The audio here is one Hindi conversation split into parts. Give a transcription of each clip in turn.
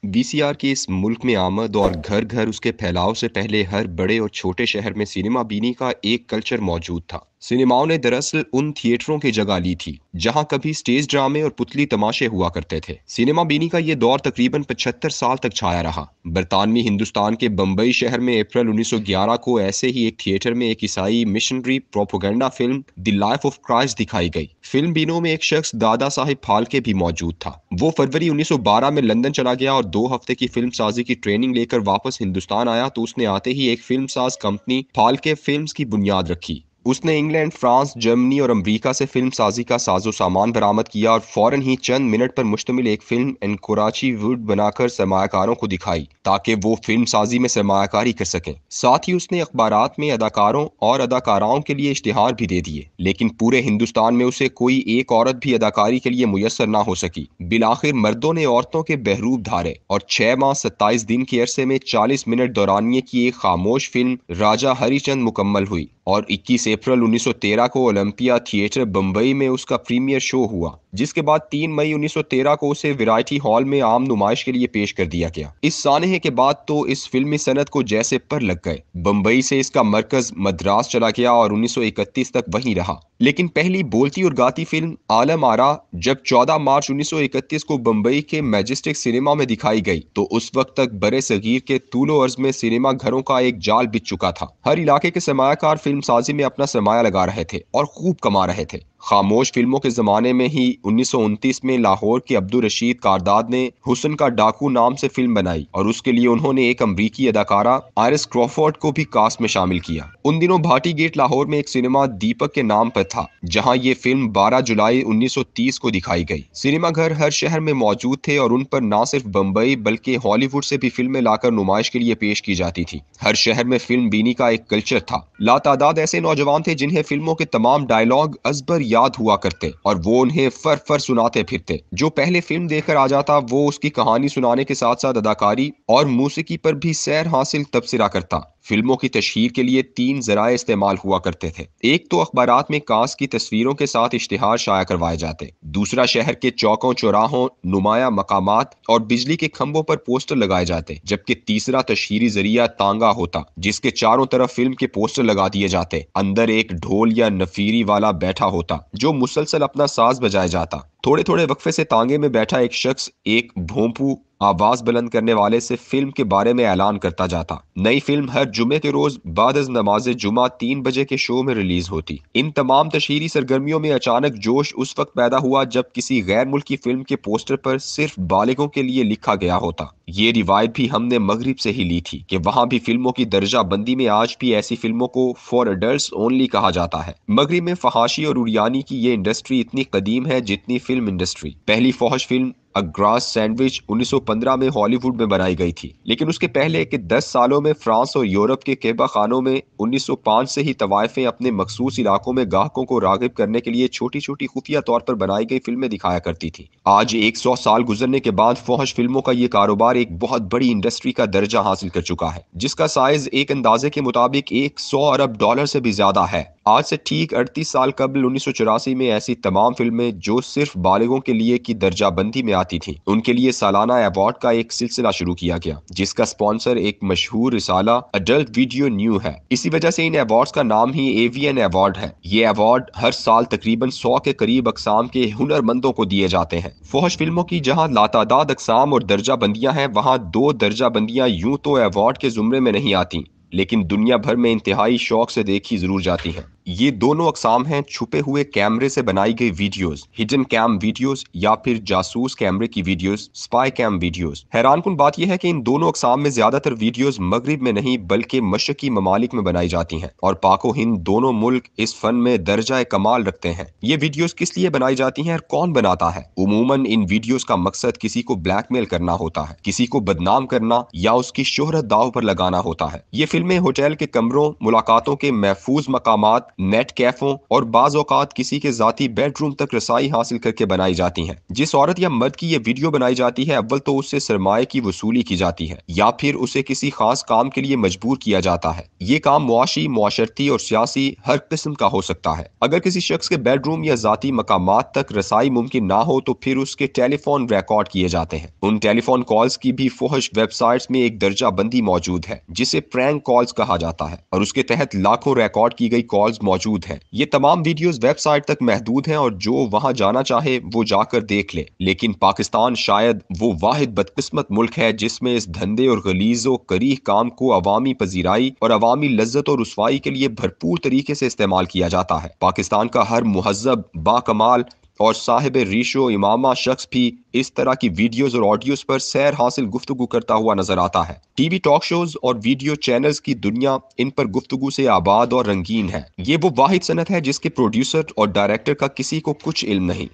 वीसीआर की इस मुल्क में आमद और घर घर उसके फैलाव से पहले हर बड़े और छोटे शहर में सिनेमा बीनी का एक कल्चर मौजूद था। सिनेमाओं ने दरअसल उन थिएटरों की जगह ली थी जहां कभी स्टेज ड्रामे और पुतली तमाशे हुआ करते थे। सिनेमा बीनी का ये दौर तकरीबन 75 साल तक छाया रहा। बरतानवी हिंदुस्तान के बम्बई शहर में अप्रैल 1911 को ऐसे ही एक थिएटर में एक ईसाई missionary propaganda film the life of Christ दिखाई गई। फिल्म बीनों में एक शख्स दादा साहिब फाल्के भी मौजूद था। वो फरवरी 1912 में लंदन चला गया और 2 हफ्ते की फिल्म साजी की ट्रेनिंग लेकर वापस हिंदुस्तान आया तो उसने आते ही एक फिल्म साज कंपनी फाल्के फिल्म्स की बुनियाद रखी। उसने इंग्लैंड, फ्रांस, जर्मनी और अमेरिका से फिल्म साजी का साजो सामान बरामद किया और फौरन ही चंद मिनट पर मुश्तमिल एक फिल्म एनकोराची वुड बनाकर सरमायाकारों को दिखाई ताकि वो फिल्म साजी में सरमायाकारी कर सकें। साथ ही उसने अखबारात में अदाकारों और अदाकाराओं के लिए इश्तिहार भी दे दिए, लेकिन पूरे हिंदुस्तान में उसे कोई एक औरत भी अदाकारी के लिए मुयस्सर ना हो सकी। बिलाखिर मर्दों ने औरतों के बहरूप धारे और 6 माह 27 दिन के अरसे में 40 मिनट दौरानिए की एक खामोश फिल्म राजा हरिचंद मुकम्मल हुई और 21 अप्रैल 1913 को ओलंपिया थिएटर बम्बई में उसका प्रीमियर शो हुआ, जिसके बाद 3 मई 1913 को उसे वैरायटी हॉल में आम नुमाइश के लिए पेश कर दिया गया। इस सानहे के बाद तो इस फिल्मी सनत को जैसे पर लग गए। बम्बई से इसका मरकज मद्रास चला गया और 1931 तक वहीं रहा। लेकिन पहली बोलती और गाती फिल्म आलम आरा जब 14 मार्च 1931 को बम्बई के मैजेस्टिक सिनेमा में दिखाई गई तो उस वक्त तक बड़े सगीर के तूलो अर्ज में सिनेमा घरों का एक जाल बिछ चुका था। हर इलाके के सरमायाकार फिल्म साजी में अपना सरमाया लगा रहे थे और खूब कमा रहे थे। खामोश फिल्मों के जमाने में ही 1929 में लाहौर के अब्दुल रशीद कारदाद ने हुस्न का डाकू नाम से फिल्म बनाई और उसके लिए उन्होंने एक अमरीकी अदाकारा आयरिस क्रॉफोर्ड को भी कास्ट में शामिल किया। उन दिनों भाटी गेट लाहौर में एक सिनेमा दीपक के नाम पर था जहां ये फिल्म 12 जुलाई 1930 को दिखाई गई। सिनेमा घर हर शहर में मौजूद थे और उन पर न सिर्फ बम्बई बल्कि हॉलीवुड से भी फिल्में लाकर नुमाइश के लिए पेश की जाती थी। हर शहर में फिल्म बीनी का एक कल्चर था। लातादाद ऐसे नौजवान थे जिन्हें फिल्मों के तमाम डायलॉग अजबर याद हुआ करते और वो उन्हें फर फर सुनाते फिरते। जो पहले फिल्म देखकर आ जाता वो उसकी कहानी सुनाने के साथ साथ अदाकारी और मूसिकी पर भी सैर हासिल तबसरा करता। फिल्मों की तशहीर के लिए 3 जराए इस्तेमाल हुआ करते थे। एक तो अखबारात में कास्ट की तस्वीरों के साथ इश्तिहार शाया करवाए जाते। दूसरा शहर के चौकों चौराहों, नुमाया मकामात और बिजली के खंभों पर पोस्टर लगाए जाते। जबकि तीसरा तशहीरी जरिया तांगा होता जिसके चारों तरफ फिल्म के पोस्टर लगा दिए जाते। अंदर एक ढोल या नफीरी वाला बैठा होता जो मुसलसल अपना साज बजाए जाता। थोड़े थोड़े वक्फे से तांगे में बैठा एक शख्स एक भोंपू आवाज बुलंद करने वाले से फिल्म के बारे में ऐलान करता जाता। नई फिल्म हर जुमे के रोज बाद अज नमाज जुमा 3 बजे के शो में रिलीज होती। इन तमाम तशहीरी सरगर्मियों में अचानक जोश उस वक्त पैदा हुआ जब किसी गैर मुल्की फिल्म के पोस्टर पर सिर्फ बालिगों के लिए लिखा गया होता। ये रिवायत भी हमने मगरिब से ही ली थी कि वहां भी फिल्मों की दर्जा बंदी में आज भी ऐसी फिल्मों को फॉर अडल्ट्स ओनली कहा जाता है। मगरिब में फहाशी और उरियानी की ये इंडस्ट्री इतनी कदीम है जितनी फिल्म इंडस्ट्री। पहली फौहश फिल्म अ ग्रास सैंडविच 1915 में हॉलीवुड में बनाई गई थी, लेकिन उसके पहले के 10 सालों में फ्रांस और यूरोप के कहबा खानों में 1905 से ही तवाइफें अपने मखसूस इलाकों में गाहकों को रागिब करने के लिए छोटी छोटी खुफिया तौर पर बनाई गई फिल्में दिखाया करती थी। आज 100 साल गुजरने के बाद फौहश फिल्मों का ये कारोबार एक बहुत बड़ी इंडस्ट्री का दर्जा हासिल कर चुका है, जिसका साइज एक अंदाजे के मुताबिक 100 अरब डॉलर से भी ज्यादा है। आज से ठीक 38 साल कबल 1984 में ऐसी तमाम फिल्में जो सिर्फ बालिगों के लिए की दर्जाबंदी में आती थी उनके लिए सालाना अवार्ड का एक सिलसिला शुरू किया गया, जिसका स्पॉन्सर एक मशहूर रिसाला अडल्ट वीडियो न्यू है। इसी वजह से इन अवार्ड्स का नाम ही एवीएन अवार्ड है। ये अवार्ड हर साल तकरीबन 100 के करीब अकसाम के हुनरमंदों को दिए जाते हैं। फौहश फिल्मों की जहां लातादाद अकसाम और दर्जाबंदियां हैं, वहां 2 दर्जाबंदियां यूं तो अवार्ड के जुमरे में नहीं आती, लेकिन दुनिया भर में इंतहाई शौक से देखी जरूर जाती हैं। ये दोनों अकसाम हैं छुपे हुए कैमरे से बनाई गई वीडियोस, हिडन कैम वीडियोस, या फिर जासूस कैमरे की वीडियोस, स्पाई कैम वीडियोस। हैरानकुन बात यह है कि इन दोनों अकसाम में ज्यादातर वीडियोस मगरिब में नहीं बल्कि मशरकी ममालिक में बनाई जाती हैं और पाको हिंद दोनों मुल्क इस फन में दर्जा कमाल रखते हैं। ये वीडियोस किस लिए बनाई जाती हैं और कौन बनाता है? उमूमन इन वीडियोस का मकसद किसी को ब्लैकमेल करना होता है, किसी को बदनाम करना या उसकी शोहरत दाव पर लगाना होता है। ये फिल्में होटल के कमरों, मुलाकातों के महफूज मकामात, नेट कैफों और बाज़ औक़ात किसी के ज़ाती बेडरूम तक रसाई हासिल करके बनाई जाती हैं। जिस औरत या मर्द की ये वीडियो बनाई जाती है, अव्वल तो उससे सरमाए की वसूली की जाती है या फिर उसे किसी खास काम के लिए मजबूर किया जाता है। ये काम मुआशी, मुआशरती और सियासी हर किस्म का हो सकता है। अगर किसी शख्स के बेडरूम या ज़ाती मकामात तक रसाई मुमकिन ना हो तो फिर उसके टेलीफोन रिकॉर्ड किए जाते हैं। उन टेलीफोन कॉल्स की भी फुहश वेबसाइट्स में एक दर्जा बंदी मौजूद है जिसे प्रैंक कॉल्स कहा जाता है और उसके तहत लाखों रिकॉर्ड की गई कॉल्स मौजूद हैं। ये तमाम वीडियोस वेबसाइट तक महदूद हैं और जो वहां जाना चाहे वो जाकर देख ले। लेकिन पाकिस्तान शायद वो वाहिद बदकिस्मत मुल्क है जिसमें इस धंधे और गलीजो करीह काम को अवामी पजीराई और अवामी लज्जत और रुसवाई के लिए भरपूर तरीके से इस्तेमाल किया जाता है। पाकिस्तान का हर मुहज्जब, बाकमाल और साहिब रीशो इमामा शख्स भी इस तरह की वीडियोस और ऑडियोस पर सैर हासिल गुफ्तगू करता हुआ नजर आता है। टीवी टॉक शोज और वीडियो चैनल्स की दुनिया इन पर गुफ्तगू से आबाद और रंगीन है। ये वो वाहिद सनत है जिसके प्रोड्यूसर और डायरेक्टर का किसी को कुछ इल्म नहीं,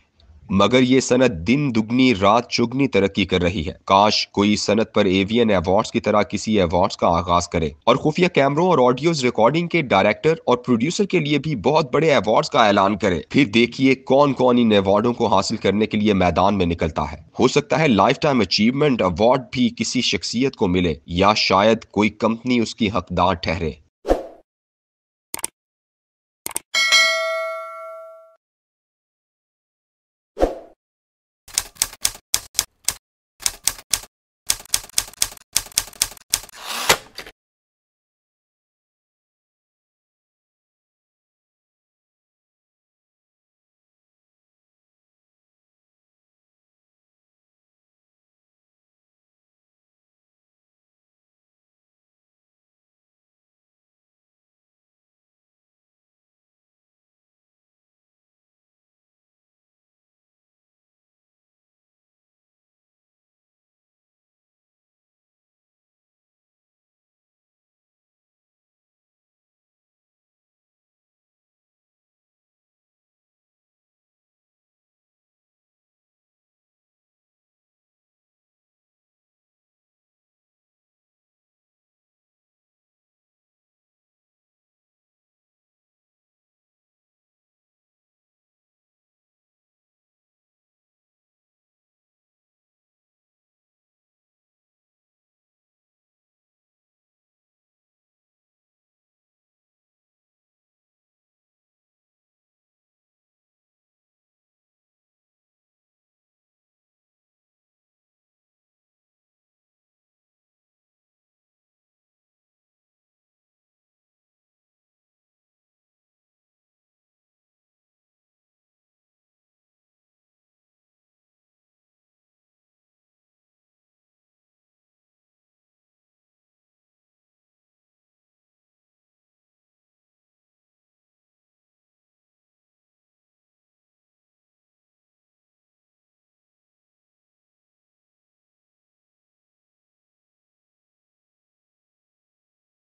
मगर ये सनत दिन दुगनी रात चुगनी तरक्की कर रही है। काश कोई सनत पर एवियन अवार्ड्स की तरह किसी अवार्ड्स का आगाज करे और खुफिया कैमरों और ऑडियोज रिकॉर्डिंग के डायरेक्टर और प्रोड्यूसर के लिए भी बहुत बड़े अवार्ड्स का ऐलान करे। फिर देखिए कौन कौन इन अवार्डों को हासिल करने के लिए मैदान में निकलता है। हो सकता है लाइफ टाइम अचीवमेंट अवार्ड भी किसी शख्सियत को मिले या शायद कोई कंपनी उसकी हकदार ठहरे।